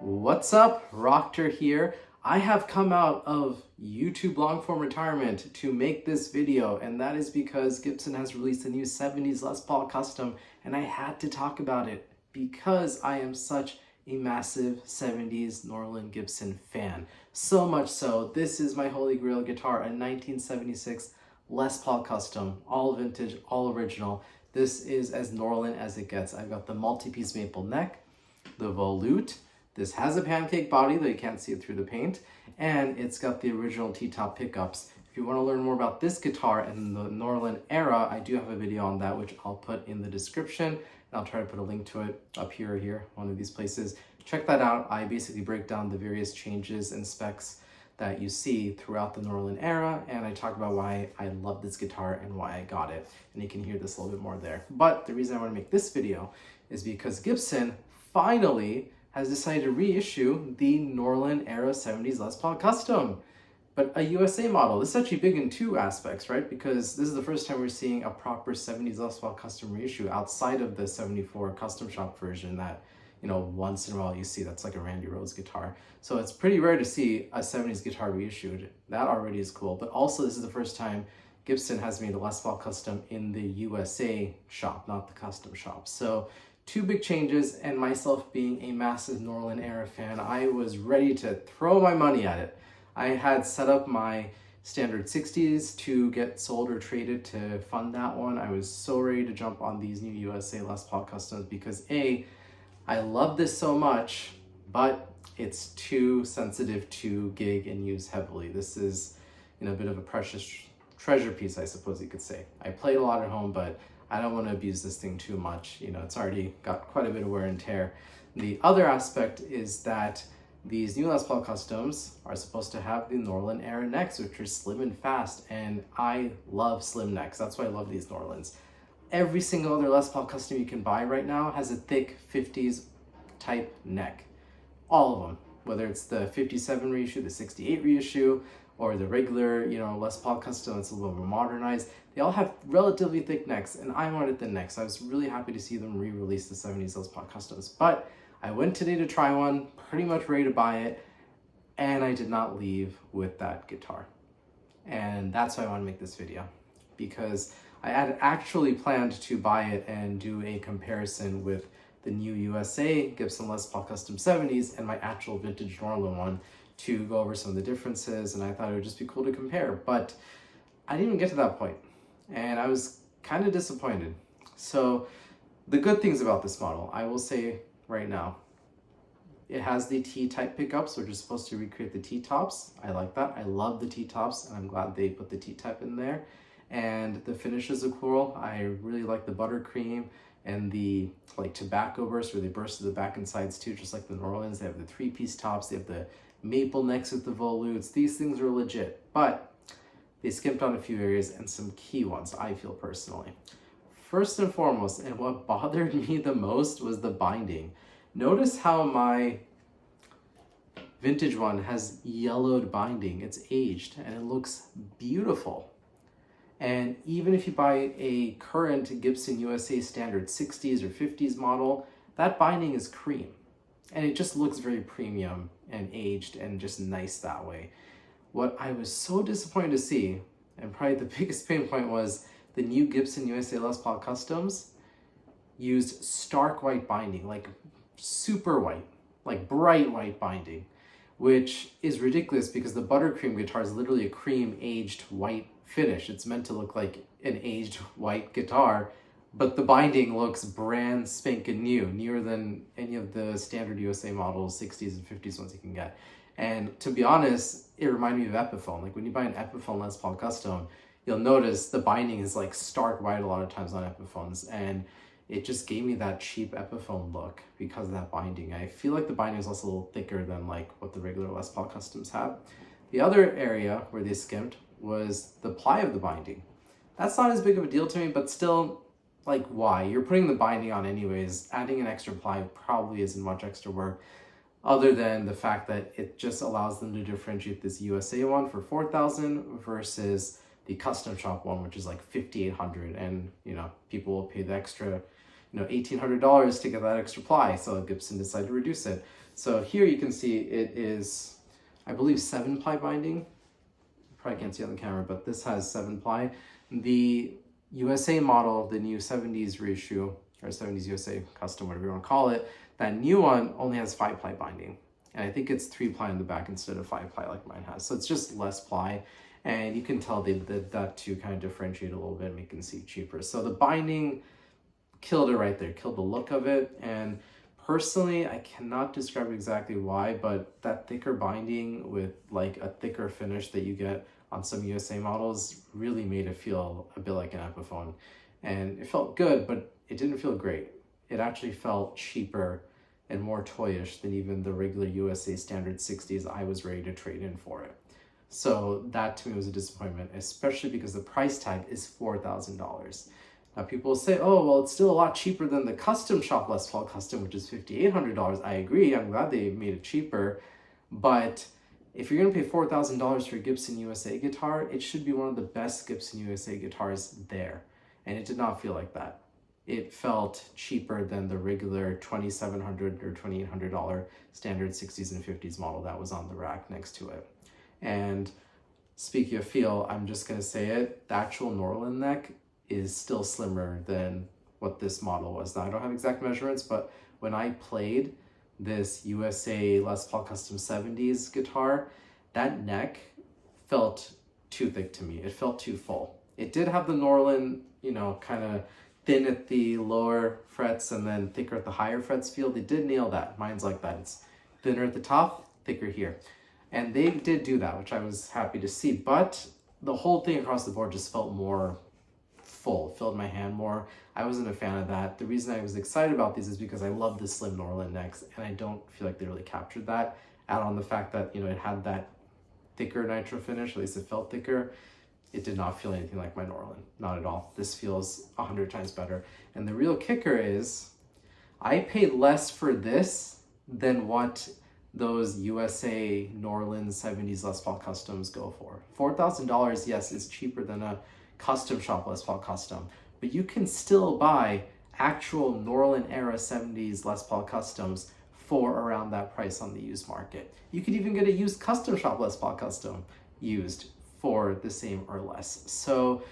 What's up? Rockter here. I have come out of YouTube long-form retirement to make this video, and that is because Gibson has released a new 70s Les Paul Custom, and I had to talk about it because I am such a massive 70s Norland Gibson fan. So much so, this is my holy grail guitar, a 1976 Les Paul Custom, all vintage, all original. This is as Norland as it gets. I've got the multi-piece maple neck, the volute. This has a pancake body, though you can't see it through the paint, and it's got the original T-top pickups. If you want to learn more about this guitar and the Norland era, I do have a video on that, which I'll put in the description, and I'll try to put a link to it up here or here, one of these places. Check that out. I basically break down the various changes and specs that you see throughout the Norland era, and I talk about why I love this guitar and why I got it, and you can hear this a little bit more there. But the reason I want to make this video is because Gibson finally has decided to reissue the Norland era 70s Les Paul Custom, but a USA model. This is actually big in two aspects, right? Because this is the first time we're seeing a proper 70s Les Paul Custom reissue outside of the 74 custom shop version that, you know, once in a while you see. That's like a Randy Rhoads guitar. So it's pretty rare to see a 70s guitar reissued. That already is cool. But also this is the first time Gibson has made a Les Paul Custom in the USA shop, not the custom shop. So two big changes, and myself being a massive Norland era fan, I was ready to throw my money at it. I had set up my standard 60s to get sold or traded to fund that one. I was so ready to jump on these new USA Les Paul Customs because A, I love this so much, but it's too sensitive to gig and use heavily. This is, you know, a bit of a precious treasure piece, I suppose you could say. I played a lot at home, but I don't want to abuse this thing too much. You know, it's already got quite a bit of wear and tear. The other aspect is that these new Les Paul Customs are supposed to have the Norland era necks, which are slim and fast, and I love slim necks. That's why I love these Norlands. Every single other Les Paul Custom you can buy right now has a thick 50s type neck. All of them, whether it's the 57 reissue, the 68 reissue, or the regular, you know, Les Paul Custom that's a little more modernized. They all have relatively thick necks, and I wanted thin necks. So I was really happy to see them re-release the 70s Les Paul Customs. But I went today to try one, pretty much ready to buy it, and I did not leave with that guitar. And that's why I want to make this video, because I had actually planned to buy it and do a comparison with the new USA Gibson Les Paul Custom 70s and my actual vintage Norland one to go over some of the differences, and I thought it would just be cool to compare, but I didn't even get to that point, and I was kind of disappointed. So the good things about this model, I will say right now, it has the T-type pickups, which are supposed to recreate the T-tops. I like that. I love the T-tops, and I'm glad they put the T-type in there. And the finishes are cool. I really like the buttercream and the like tobacco burst, where they burst to the back and sides too, just like the Norlands. They have the three-piece tops. They have the maple necks with the volutes. These things are legit, but they skimped on a few areas and some key ones, I feel personally. First and foremost, and what bothered me the most, was the binding. Notice how my vintage one has yellowed binding. It's aged and it looks beautiful. And even if you buy a current Gibson USA standard 60s or 50s model, that binding is cream. And it just looks very premium and aged and just nice that way. What I was so disappointed to see, and probably the biggest pain point, was the new Gibson USA Les Paul Customs used stark white binding, like super white, like bright white binding, which is ridiculous because the buttercream guitar is literally a cream aged white finish. It's meant to look like an aged white guitar, but the binding looks brand spanking new, newer than any of the standard USA models, 60s and 50s ones you can get. And to be honest, it reminded me of Epiphone. Like when you buy an Epiphone Les Paul Custom, you'll notice the binding is like stark white a lot of times on Epiphones, and it just gave me that cheap Epiphone look because of that binding. I feel like the binding is also a little thicker than like what the regular Les Paul Customs have. The other area where they skimped was the ply of the binding. That's not as big of a deal to me, but still, like, why? You're putting the binding on anyways. Adding an extra ply probably isn't much extra work, other than the fact that it just allows them to differentiate this USA one for $4,000 versus the custom shop one, which is like $5,800, and you know, people will pay the extra $1,800 to get that extra ply. So Gibson decided to reduce it. So here you can see it is, I believe, 7-ply binding. You probably can't see on the camera, but this has 7-ply. The USA model, the new 70s reissue, or 70s USA custom, whatever you want to call it, that new one only has 5-ply binding. And I think it's 3-ply in the back instead of 5-ply like mine has. So it's just less ply. And you can tell they did that to kind of differentiate a little bit, make it seem cheaper. So the binding killed it right there, killed the look of it. And personally, I cannot describe exactly why, but that thicker binding with like a thicker finish that you get on some USA models really made it feel a bit like an Epiphone. And it felt good, but it didn't feel great. It actually felt cheaper and more toyish than even the regular USA standard 60s I was ready to trade in for it. So that to me was a disappointment, especially because the price tag is $4,000. Now people will say, oh, well, it's still a lot cheaper than the custom shop Les Paul Custom, which is $5,800. I agree, I'm glad they made it cheaper. But if you're gonna pay $4,000 for a Gibson USA guitar, it should be one of the best Gibson USA guitars there. And it did not feel like that. It felt cheaper than the regular $2,700 or $2,800 standard 60s and 50s model that was on the rack next to it. And speaking of feel, I'm just gonna say it, the actual Norlin neck is still slimmer than what this model was. Now I don't have exact measurements, but when I played this USA Les Paul Custom 70s guitar, that neck felt too thick to me. It felt too full. It did have the Norlin, kind of thin at the lower frets and then thicker at the higher frets feel. They did nail that. Mine's like that. It's thinner at the top, thicker here. And they did do that, which I was happy to see. But the whole thing across the board just felt more full, filled my hand more. I wasn't a fan of that. The reason I was excited about these is because I love the slim Norlin necks, and I don't feel like they really captured that. Add on the fact that, it had that thicker nitro finish, at least it felt thicker. It did not feel anything like my Norlin, not at all. This feels 100 times better. And the real kicker is, I paid less for this than what those USA Norlin 70s Les Paul Customs go for. $4,000, yes, is cheaper than a custom shop Les Paul Custom, but you can still buy actual Norlin era 70s Les Paul Customs for around that price on the used market. You could even get a used custom shop Les Paul Custom used for the same or less. So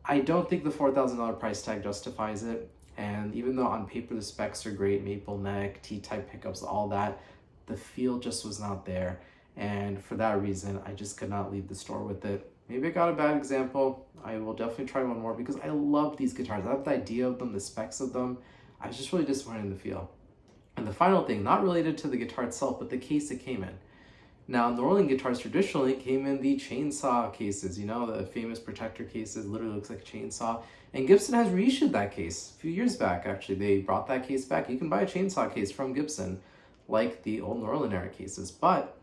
I don't think the $4,000 price tag justifies it. And even though on paper the specs are great, maple neck, T-type pickups, all that, the feel just was not there. And for that reason, I just could not leave the store with it. Maybe I got a bad example. I will definitely try one more because I love these guitars. I love the idea of them, the specs of them. I was just really disappointed in the feel. And the final thing, not related to the guitar itself, but the case it came in. Now, Norlin guitars traditionally came in the chainsaw cases, the famous protector cases, literally looks like a chainsaw. And Gibson has reissued that case a few years back, actually. They brought that case back. You can buy a chainsaw case from Gibson, like the old Norlin era cases. But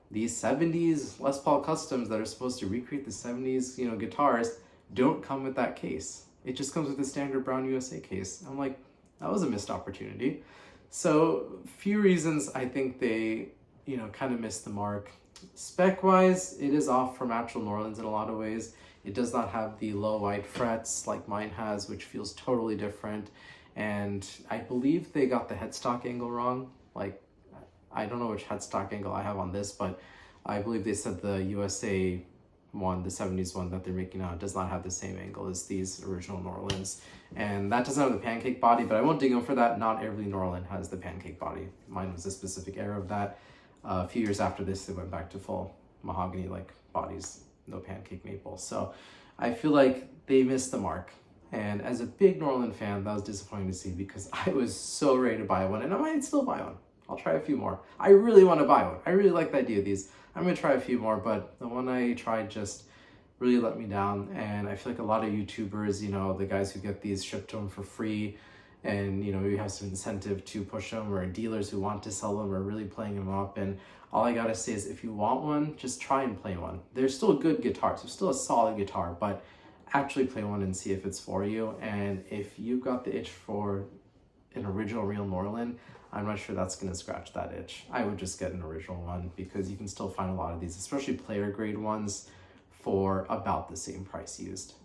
these 70s Les Paul Customs that are supposed to recreate the 70s, guitars, don't come with that case. It just comes with the standard brown USA case. I'm like, that was a missed opportunity. So, few reasons I think they kind of missed the mark. Spec-wise, it is off from actual Norlins in a lot of ways. It does not have the low wide frets like mine has, which feels totally different. And I believe they got the headstock angle wrong. Like, I don't know which headstock angle I have on this, but I believe they said the USA one, the 70s one that they're making now, does not have the same angle as these original Norlins. And that doesn't have the pancake body, but I won't dig in for that. Not every Norlin has the pancake body. Mine was a specific era of that. A few years after this, they went back to full mahogany-like bodies, no pancake maple. So I feel like they missed the mark. And as a big Norlin fan, that was disappointing to see because I was so ready to buy one, and I might still buy one. I'll try a few more. I really want to buy one. I really like the idea of these. I'm going to try a few more, but the one I tried just really let me down. And I feel like a lot of YouTubers, the guys who get these shipped to them for free, and maybe have some incentive to push them, or dealers who want to sell them are really playing them up. And all I gotta say is, if you want one, just try and play one. They're still good guitars. They're still a solid guitar, but actually play one and see if it's for you. And if you've got the itch for an original real Norlin, I'm not sure that's gonna scratch that itch. I would just get an original one because you can still find a lot of these, especially player grade ones, for about the same price used.